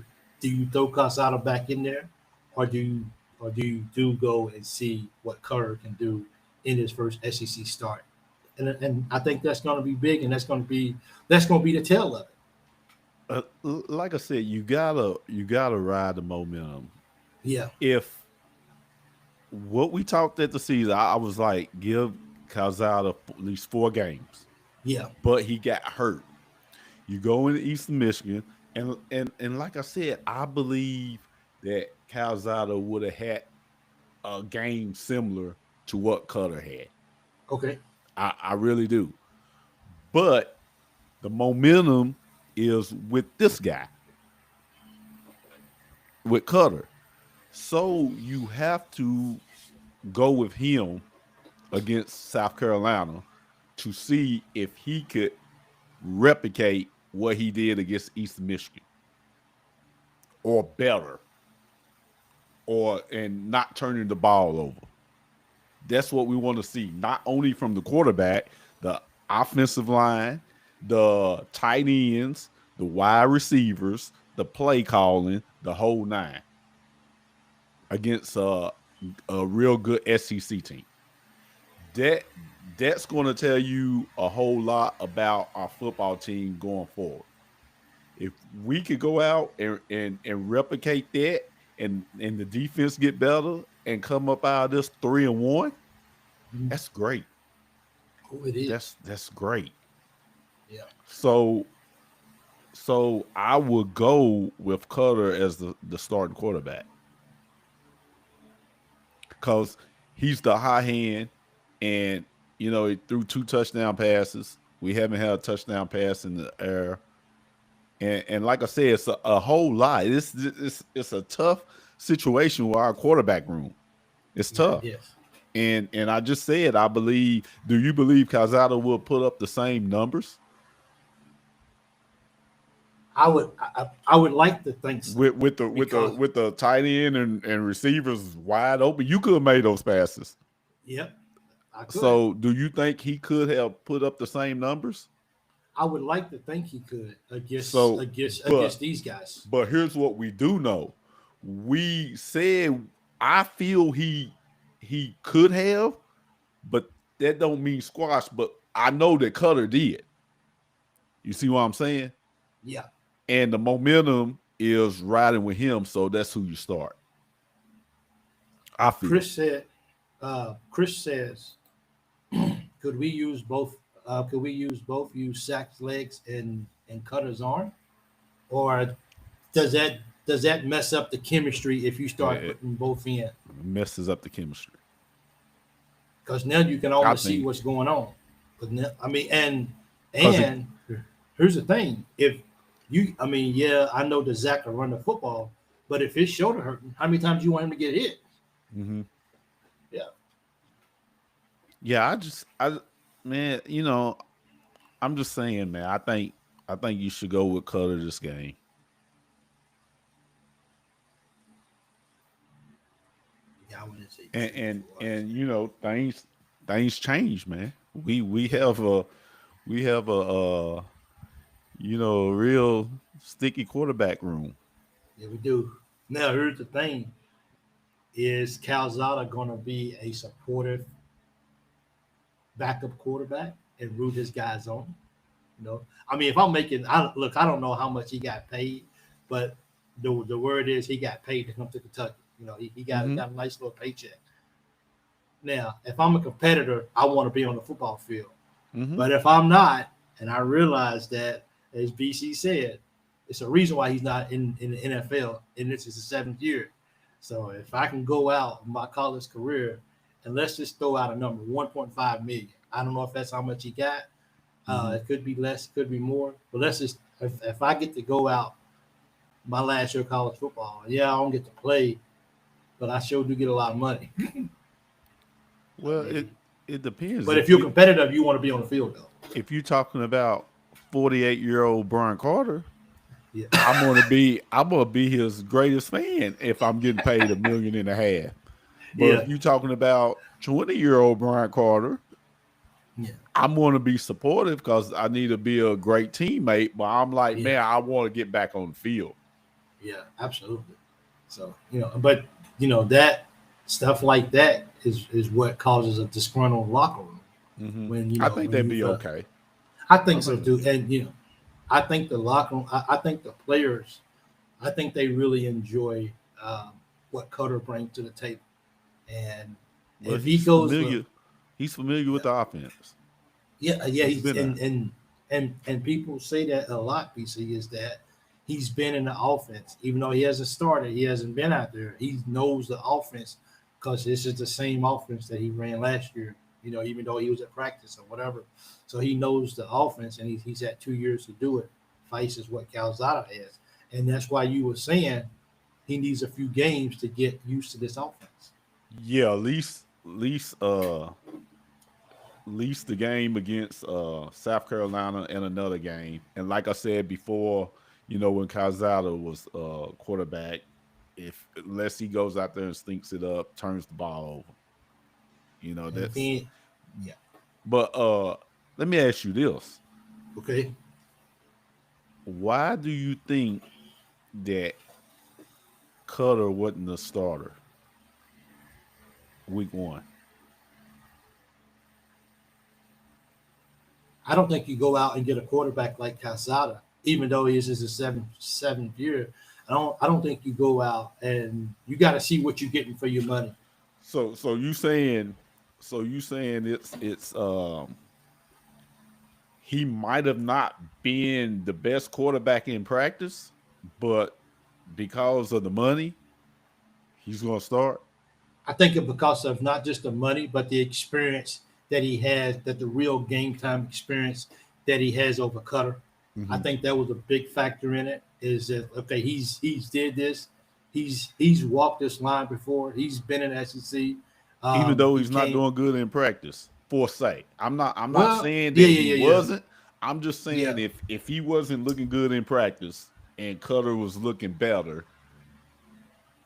throw Calzada back in there, or do you go and see what Carter can do in his first SEC start? And I think that's going to be big, and that's going to be the tail of it. Like I said, you gotta ride the momentum. Yeah, If what we talked at the season, I was like, give Calzada at least 4 games, yeah, but he got hurt. You go into Eastern Michigan, and like I said, I believe that Calzada would have had a game similar to what Cutter had. okay, I really do. But the momentum is with this guy, with Cutter. So you have to go with him against South Carolina to see if he could replicate what he did against Eastern Michigan or better and not turning the ball over. That's what we want to see, not only from the quarterback, the offensive line, the tight ends, the wide receivers, the play calling, the whole nine against a real good SEC team. That that's going to tell you a whole lot about our football team going forward. If we could go out and replicate that and the defense get better and come up out of this 3-1, Mhm. that's great. Oh, it is. That's great. Yeah. So I would go with Cutter as the starting quarterback because he's the high hand, and he threw 2 touchdown passes. We haven't had a touchdown pass in the air, and like I said, it's a whole lot. It's a tough situation with our quarterback room. It's Yeah, tough. it is. And I just said I believe. Do you believe Calzada will put up the same numbers I would like to think so because with the tight end and receivers wide open? You could have made those passes. yep, I could. So do you think he could have put up the same numbers? I would like to think he could against So, against but against these guys. but here's what we do know. We said I feel he could have, but that don't mean squash. But I know that Cutter did. You see what I'm saying? Yeah, And the momentum is riding with him, so that's who you start. I feel. Chris says, could we use both? Use Sack's legs and Cutter's arm, or does that mess up the chemistry if you start It putting both in? messes up the chemistry. Because now you can I almost see think what's going on. But now, I mean, and because here's the thing: if you, I mean, yeah, I know that Zach can run the football, but if his shoulder hurting, how many times you want him to get hit? Yeah, man, I'm just saying, man. I think you should go with Cutter this game. yeah, I wouldn't say Things change, man. We have a real sticky quarterback room. yeah, we do. Now, here's the thing: is Calzada going to be a supportive backup quarterback and root his guys on? I mean, if I'm making, I don't know how much he got paid, but the word is he got paid to come to Kentucky. He got a nice little paycheck. Now, if I'm a competitor, I want to be on the football field. But if I'm not, and I realize that, as BC said, it's a reason why he's not in the NFL, and this is the 7th year. So if I can go out in my college career, and let's just throw out a number, 1.5 million. I don't know if that's how much he got. It could be less, could be more. But let's just, if I get to go out my last year of college football, yeah, I don't get to play, but I sure do get a lot of money. Well, it depends. But if you're competitive, you want to be on the field, though. If you're talking about 48-year-old Brian Carter, Yeah. I'm gonna be his greatest fan if I'm getting paid $1.5 million. But if you're talking about 20-year-old Brian Carter, I'm going to be supportive because I need to be a great teammate. But I'm like, man, I want to get back on the field. Yeah, absolutely. So, but that stuff like that is what causes a disgruntled locker room. When I think that'd be okay. I think so too. And I think the locker room, I think the players, I think they really enjoy what Cutter brings to the table. And if he goes, he's familiar with the offense. Yeah. And people say that a lot. BC is that he's been in the offense, even though he hasn't started. He hasn't been out there. He knows the offense because this is the same offense that he ran last year. Even though he was at practice or whatever, so he knows the offense, and he's had 2 years to do it. Vice is what Calzada has, and that's why you were saying he needs a few games to get used to this offense. Yeah, at least the game against South Carolina and another game. And like I said before, when Calzada was quarterback, unless he goes out there and stinks it up, turns the ball over. That's yeah. But let me ask you this. Okay. Why do you think that Cutter wasn't a starter week 1? I don't think you go out and get a quarterback like Calzada, even though he is his seventh year. I don't think you go out, and you got to see what you're getting for your money. So you saying it's he might have not been the best quarterback in practice, but because of the money, he's going to start? I think it's because of not just the money, but the experience that he has, that the real game time experience that he has over Cutter. I think that was a big factor in it. Is that okay? He's did this. He's walked this line before. He's been in SEC. Even though he's not doing good in practice, for say. I'm not saying that he wasn't. I'm just saying if he wasn't looking good in practice and Cutter was looking better,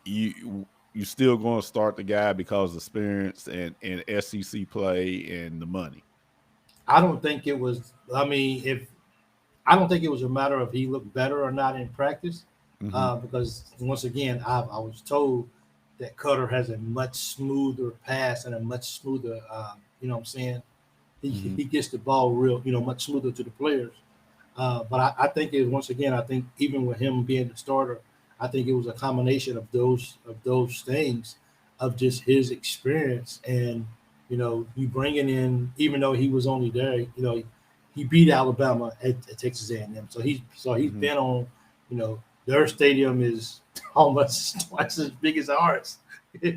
you still going to start the guy because of experience and SEC play and the money. I don't think it was. I don't think it was a matter of he looked better or not in practice, because once again, I was told that Cutter has a much smoother pass and a much smoother, you know what I'm saying? He gets the ball real, much smoother to the players. But I think it once again. I think even with him being the starter, I think it was a combination of those things, of just his experience and you bringing in, even though he was only there, he beat Alabama at Texas A&M, so he's Mhm. been on, their stadium is almost twice as big as ours at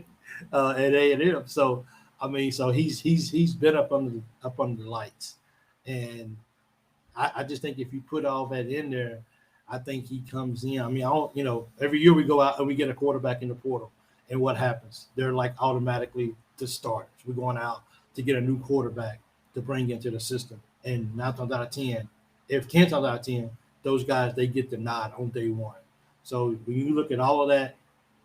A&M. So I mean, so he's been up under the lights, and I just think if you put all that in there, I think he comes in. I mean, I don't, every year we go out and we get a quarterback in the portal, and what happens? They're like automatically the starters. We're going out to get a new quarterback to bring into the system, and 9 times out of 10, if 10 times out of 10, those guys they get the nod on day one. So when you look at all of that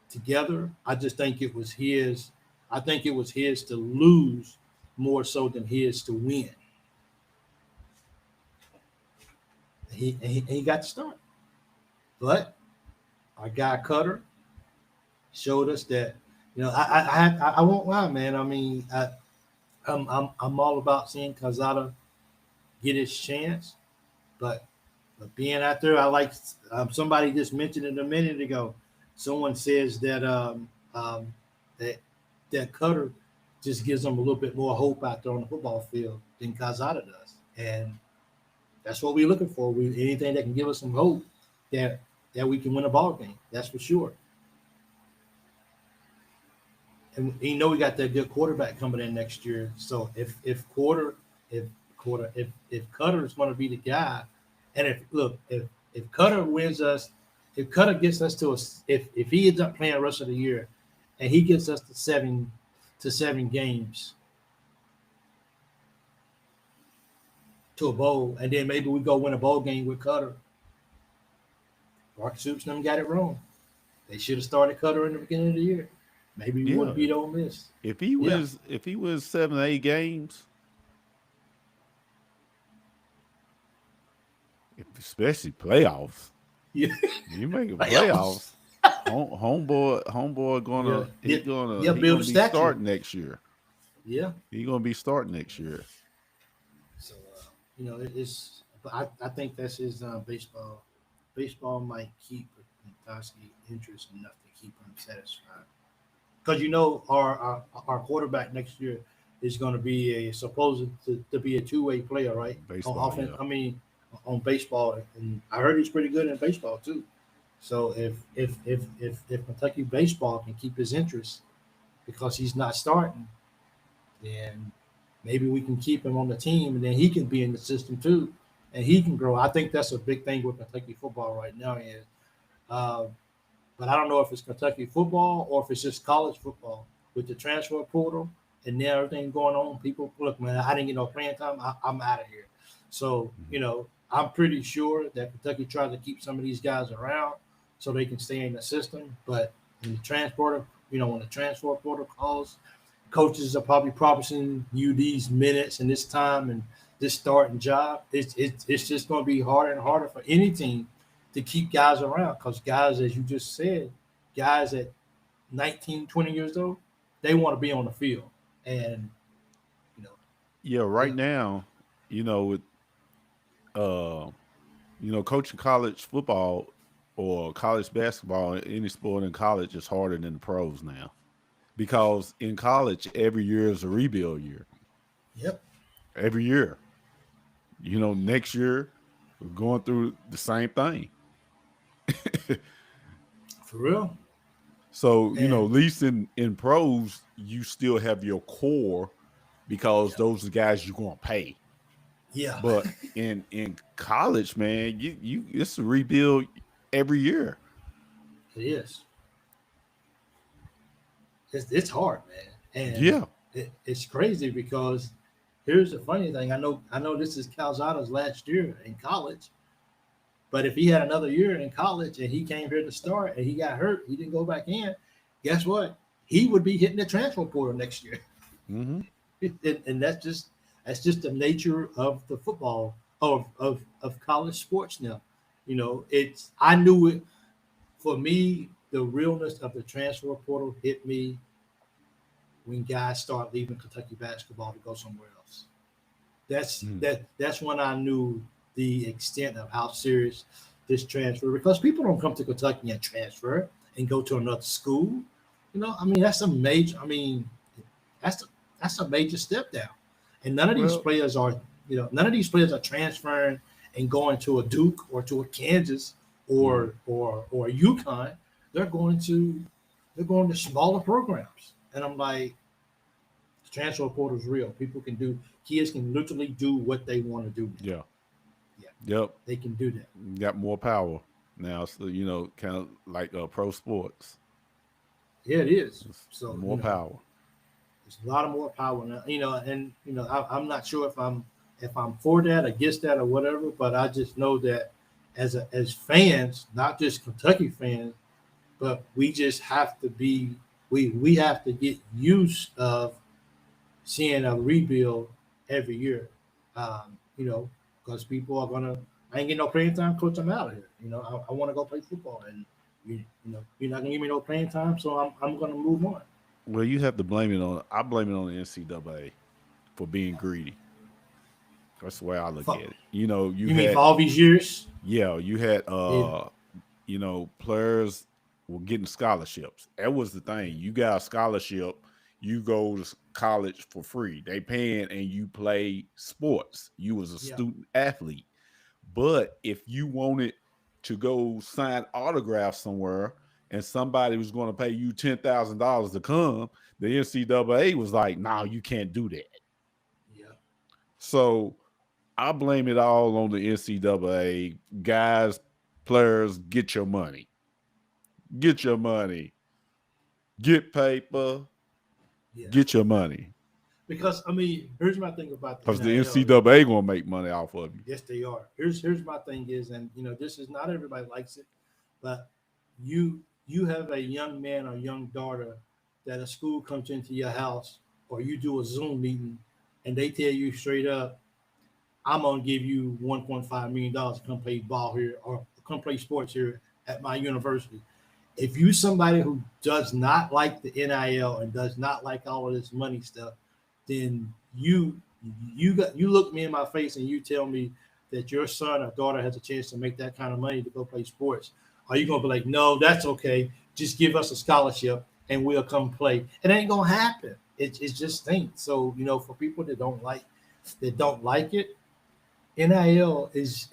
together, I just think it was his. I think it was his to lose more so than his to win. He got to start. But our guy Cutter showed us that, I won't lie, man. I mean, I'm all about seeing Calzada get his chance, but being out there, I like, somebody just mentioned it a minute ago. Someone says that that Cutter just gives them a little bit more hope out there on the football field than Calzada does, and that's what we're looking for. Anything that can give us some hope that we can win a ball game. That's for sure. And we got that good quarterback coming in next year. So if Cutter is going to be the guy, and if Cutter wins us, if Cutter gets us to if he ends up playing the rest of the year, and he gets us to seven games to a bowl, and then maybe we go win a bowl game with Cutter. Mark Stoops them got it wrong. They should have started Cutter in the beginning of the year. Maybe we would Yeah, have beat Ole Miss. if he Yeah. was if he was 7 8 games, especially playoffs, Yeah. you make it Playoffs. playoffs. Homeboy Yeah. gonna Yeah. he gonna Yeah. he Build gonna a be statue. starting next year. Yeah. He gonna be starting next year. So it's. But I think that's his baseball. Baseball might keep Toski interest enough to keep him satisfied. Because our quarterback next year is going to be supposed to be a two-way player, right? On Baseball, offense, yeah. I mean, on baseball, and I heard he's pretty good in baseball too. So if Kentucky baseball can keep his interest because he's not starting, then maybe we can keep him on the team, and then he can be in the system too, and he can grow. I think that's a big thing with Kentucky football right now. Is uh, but I don't know if it's Kentucky football or if it's just college football with the transfer portal and then everything going on. People, look, man, I didn't get no playing time. I'm out of here. So, Mhm. I'm pretty sure that Kentucky tried to keep some of these guys around so they can stay in the system. But in the transporter, when the transfer portal calls, coaches are probably promising you these minutes and this time and this starting job. It's just going to be harder and harder for any team to keep guys around because guys, as you just said, guys at 19, 20 years old, they want to be on the field. And, you know, Yeah, yeah, right now, with uh, coaching college football or college basketball, any sport in college is harder than the pros now. Because in college, every year is a rebuild year. yep, Every year. Next year we're going through the same thing. for real. So, And, at least in pros, you still have your core because yeah, those are the guys you're gonna pay. yeah, But in college, man, you it's a rebuild every year. it is. It's hard, man. And Yeah. it's crazy because here's the funny thing. I know this is Calzada's last year in college. But if he had another year in college and he came here to start and he got hurt, he didn't go back in. Guess what? He would be hitting the transfer portal next year, Hmm. and that's just the nature of the football of college sports now. It's I knew it for me. The realness of the transfer portal hit me when guys start leaving Kentucky basketball to go somewhere else. That's Mm. that that's when I knew. the extent of how serious this transfer, because people don't come to Kentucky and transfer and go to another school. I mean, that's a major. I mean, that's that's a major step down. And none of these Well, players are, none of these players are transferring and going to a Duke or to a Kansas mhm. or a UConn. They're going to smaller programs. And I'm like, the transfer portal is real. Kids can literally do what they want to do now. Yeah. Yeah, Yep. they can do that. Got more power now. So, kind of like pro sports. Yeah, it is. It's So, more power. there's a lot of more power now, and I'm not sure if I'm for that, against that, or whatever, but I just know that as fans, not just Kentucky fans, but we just have to be we have to get used of seeing a rebuild every year. Because people are gonna, I ain't getting no playing time, coach. I'm out of here. I want to go play football, and you're not gonna give me no playing time, so I'm gonna move on. Well, you have to blame it on. I blame it on the NCAA for being greedy. That's the way I look at For, it. You you mean for had all these years? you had Yeah, players were getting scholarships. That was the thing. You got a scholarship, you go to college for free. They paying and you play sports. You was a yeah, student athlete. But if you wanted to go sign autographs somewhere and somebody was going to pay you $10,000 to come, the NCAA was like, "No, you can't do that." yeah. So I blame it all on the NCAA. Guys, players, get your money. Get your money. Get paper. Yeah. Get your money. Because I mean, here's my thing about the Because the NIL. NCAA gonna make money off of you. Yes, they are. Here's my thing is, and this is not everybody likes it, but you have a young man or young daughter that a school comes into your house or you do a Zoom meeting and they tell you straight up, I'm gonna give you $1.5 million to come play ball here or come play sports here at my university. If you somebody who does not like the NIL and does not like all of this money stuff, then you look me in my face and you tell me that your son or daughter has a chance to make that kind of money to go play sports. Are you gonna be like, no, that's okay. Just give us a scholarship and we'll come play? It ain't gonna happen. It's just things. So for people that don't like it, NIL is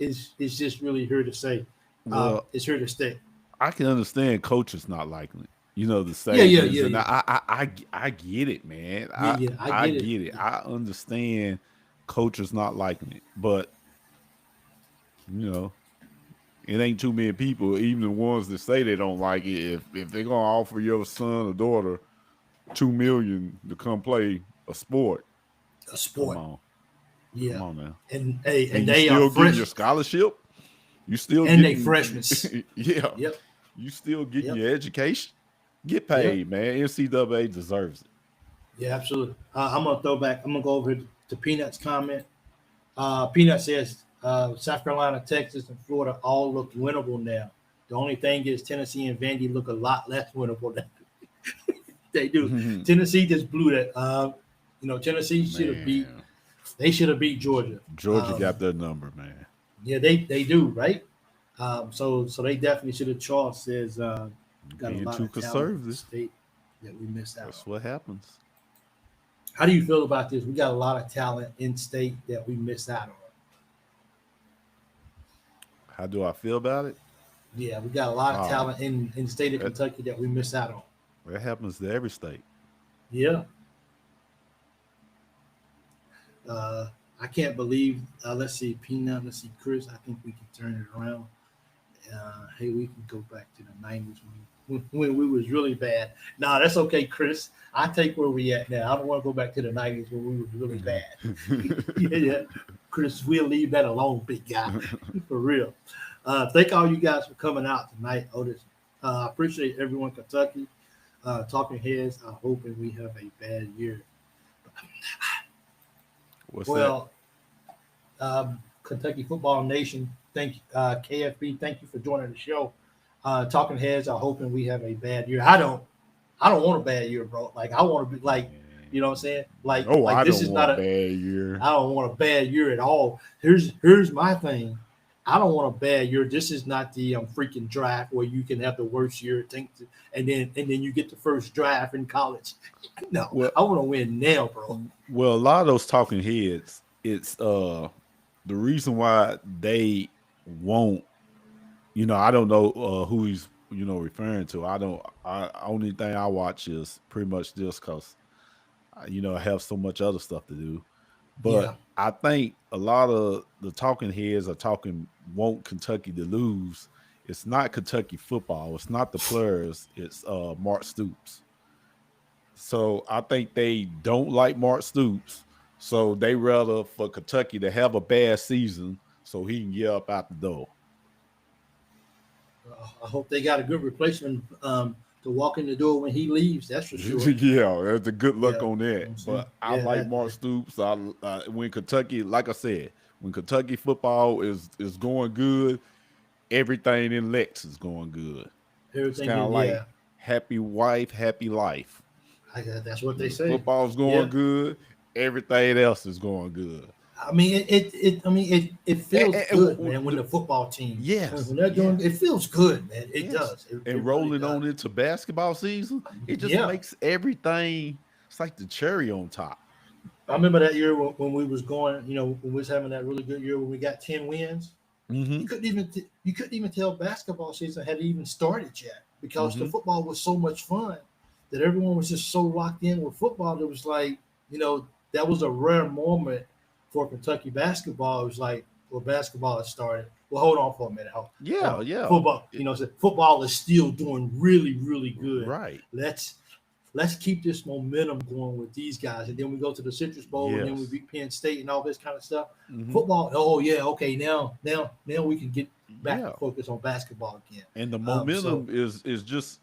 just really here to say. Well, It's here to stay. I can understand coaches not liking it. The Yeah, yeah, savings, yeah, and yeah, I get it, man. yeah, I yeah. I I get it. get it. I understand coaches not liking it, but you know, it ain't too many people, even the ones that say they don't like it. If they're gonna offer your son or daughter 2 million to come play a sport, A come sport. on, come Yeah, on now, and hey, and and you they are still getting fresh, your scholarship. You still and they getting, freshmen. yeah, Yep, you still getting yep, your education. Get yep. paid, man. NCAA deserves it. Yeah, absolutely. I'm gonna throw back. I'm gonna go over to Peanut's comment. Peanut says South Carolina, Texas, and Florida all look winnable now. The only thing is Tennessee and Vandy look a lot less winnable than they do. Tennessee just blew that. Tennessee should have beat. Man, They should have beat Georgia. Georgia got their number, man. Yeah, they do, right? So they definitely should have. Charles says got a Being lot too of talent in the conservative, state that we missed out on. that's what happens. How do you feel about this? We got a lot of talent in state that we missed out on. How do I feel about it? Yeah, we got a lot of Oh, talent in the state of that, Kentucky that we missed out on. that happens to every state. Yeah. Uh, I can't believe. Let's see, Peanut. Let's see, Chris. I think we can turn it around. Hey, we can go back to the '90s when we was really bad. Nah, that's okay, Chris. I take where we at now. I don't want to go back to the '90s when we was really bad. Yeah, yeah. Chris, we'll leave that alone, big guy. For real. Thank all you guys for coming out tonight, Otis. I appreciate everyone, Kentucky. Talking heads are hoping we have a bad year. What's that? Well, Kentucky Football Nation, thank you, KFB, thank you for joining the show. Talking heads are hoping we have a bad year. I don't want a bad year, bro. Like I want to be like, Man, You know what I'm saying? Like, No, like I this don't is not want a a. bad year. I don't want a bad year at all. Here's my thing. I don't want a bad year. This is not the freaking draft where you can have the worst year, and then you get the first draft in college. No, Well, I want to win now, bro. well, a lot of those talking heads, it's the reason why they won't. I don't know who he's referring to. I don't. I only thing I watch is pretty much this because I have so much other stuff to do. Yeah, But I think a lot of the talking heads are talking want Kentucky to lose. It's not Kentucky football. It's not the players. It's Mark Stoops. So I think they don't like Mark Stoops. So they rather for Kentucky to have a bad season so he can get up out the door. I hope they got a good replacement to walk in the door when he leaves. That's for sure. Yeah, that's a good Yeah, luck on you know that. what I'm saying? But I Yeah, like Mark that, Stoops. When Kentucky, like I said, when Kentucky football is going good, everything in Lex is going good. It's everything. kind of like Yeah, happy wife, happy life. that's what they When say. football's going Yeah, good, everything else is going good. I mean it feels good, man. When the football team Yes, when they're doing, yes, it feels good, man. It yes. does. It And really rolling does. on into basketball season, it just Yeah, makes everything. It's like the cherry on top. I remember that year when we was going. When we was having that really good year when we got 10 wins. Mm-hmm. You couldn't even tell basketball season had even started yet because the Mm-hmm. football was so much fun that everyone was just so locked in with football. It was like that was a rare moment for Kentucky basketball. It was like, well, basketball has started. Well, hold on for a minute. Hold Yeah, on. yeah. Football, football is still doing really, really good. Right. Let's let's keep this momentum going with these guys. And then we go to the Citrus Bowl, and then we Yes. beat Penn State and all this kind of stuff. Mm-hmm. Football, oh yeah, okay, now we can get back to Yeah. focus on basketball again. And the So momentum is just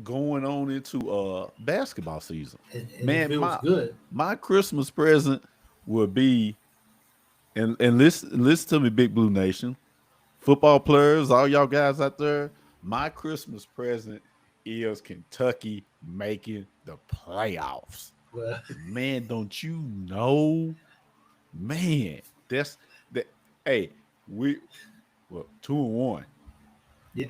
going on into basketball season. and it Man, feels my good. my Christmas present would be and listen to me, Big Blue Nation. Football players, all y'all guys out there, my Christmas present is Kentucky making the playoffs. Well, Man, don't you know? Man, that's that. Hey, we 2-1, yeah,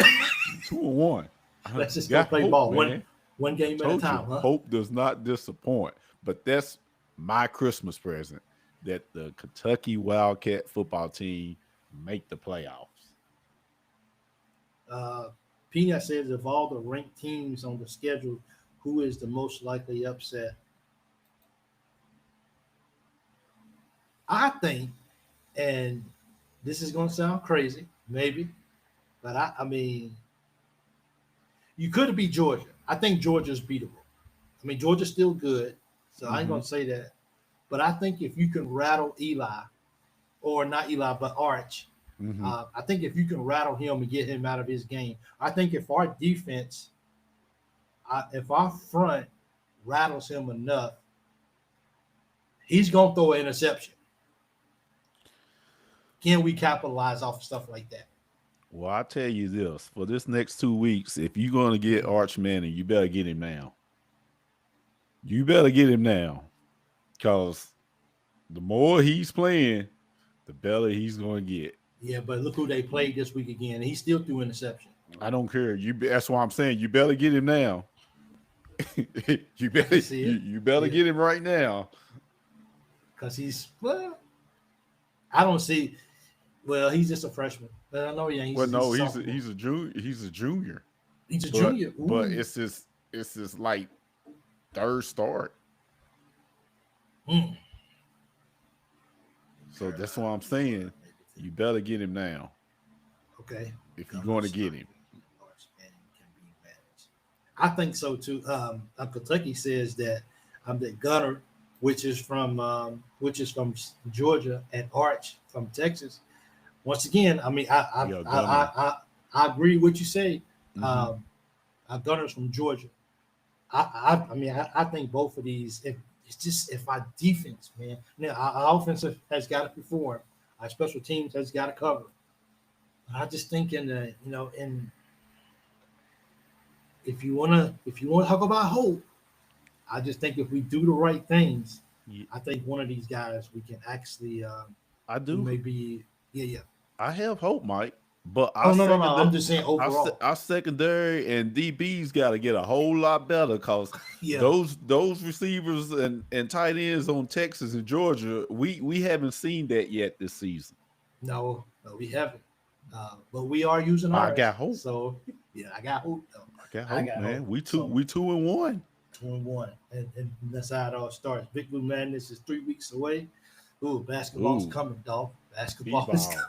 2-1. let's just go Got play hope, ball man. one game at a Told you, time, huh? hope does not disappoint. But that's my Christmas present that the Kentucky Wildcat football team make the playoffs. Uh, Peanut says of all the ranked teams on the schedule, who is the most likely upset? I think, and this is going to sound crazy, maybe, but I mean, you could beat Georgia. I think Georgia's beatable. I mean, Georgia's still good, so I ain't Mm-hmm. going to say that. But I think if you can rattle Eli, or not Eli, but Arch, Mm-hmm. I think if you can rattle him and get him out of his game, I think if our defense, if our front rattles him enough, he's going to throw an interception. Can we capitalize off of stuff like that? Well, I tell you this: for this next 2 weeks, if you're going to get Arch Manning, you better get him now. You better get him now, because the more he's playing, the better he's going to get. Yeah, but look who they played this week again. And he still threw interception. I don't care. That's why I'm saying you better get him now. you I better can see it. you better Yeah. get him right now. Because I don't see. Well, he's just a freshman. But I know he ain't. Well, no, he's a he's sophomore. a junior. He's a junior. He's a But junior. but Ooh. it's his like third start. Mm. So that's why I'm saying you better get him now Okay. if you're going to get him. I think so too. Kentucky says that that Gunner, which is from Georgia, and Arch from Texas. Once again, I mean, Yeah, I agree with what you say. Mhm. Gunner's from Georgia. I mean, I think both of these. If our defense, man, now our offense has got to perform. Our special teams has got to cover. I just think in if you wanna talk about hope, I just think if we do the right things, Ye- I think one of these guys we can actually I do do. maybe. Yeah, yeah. I have hope, Mike. But Oh no, no, no. I'm just saying overall. our secondary and DBs got to get a whole lot better because Yeah. those receivers and tight ends on Texas and Georgia, we haven't seen that yet this season. No, no, we haven't. But we are using I ours. got hope. So yeah, I got hope though. I got I hope, got hope. man. We So two and one. 2-1, and that's how it all starts. Big Blue Madness is 3 weeks away. Ooh, basketball's Ooh, coming, dog. Basketball is coming.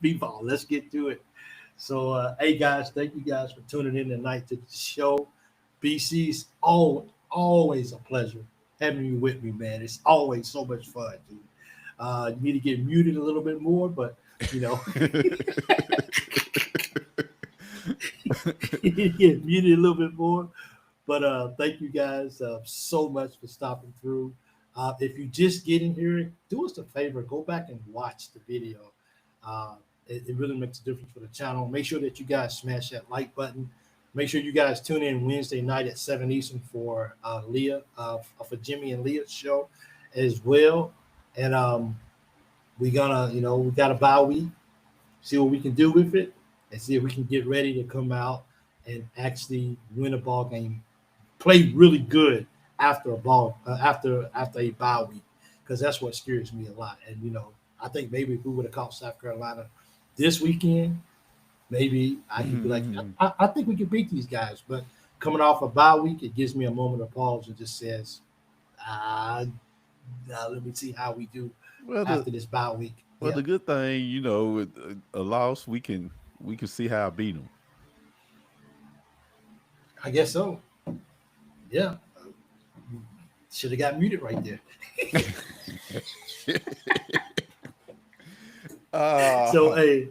B-ball. B-ball. Let's get to it. So, hey guys, thank you guys for tuning in tonight to the show. BC's always a pleasure having you with me, man. It's always so much fun, dude. You need to get muted a little bit more, but you know, you need to get muted a little bit more. But thank you guys so much for stopping through. If you just get in here, do us a favor, go back and watch the video. Uh, it really makes a difference for the channel. Make sure that you guys smash that like button. Make sure you guys tune in Wednesday night at 7 Eastern for Leah, for Jimmy and Leah's show as well. And we're gonna, we got a bye week, see what we can do with it, and see if we can get ready to come out and actually win a ball game, play really good after after a bye week, because that's what scares me a lot. And I think maybe if we would have caught South Carolina this weekend, maybe I could be like, I think we can beat these guys. But coming off a bye week, it gives me a moment of pause and just says, now let me see how we do Well, after this bye week. Yeah, the good thing, with a loss, we can see how I beat them. I guess so. Yeah, should have got muted right there. So hey,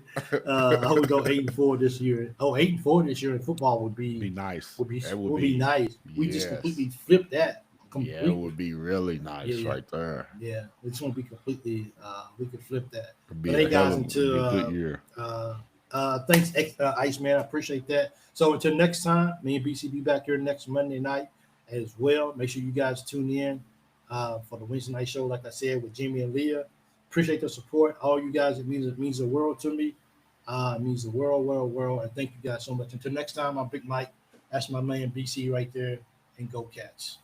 I hope we go 8-4 this year. Oh, 8-4 this year in football would be be nice. would be nice. We just Yes. completely flipped that Yeah, it completely. would be really Yeah, nice yeah, right there. yeah. It's gonna be completely. We could flip that. It'd But be hey, a hell guys, of it'd be until a good year. thanks, Iceman. I appreciate that. So until next time, me and BC be back here next Monday night as well. Make sure you guys tune in for the Wednesday night show, like I said, with Jimmy and Leah. Appreciate the support, all you guys. It means the world to me. It means the world. And thank you guys so much. Until next time, I'm Big Mike. That's my man BC right there. And go Cats.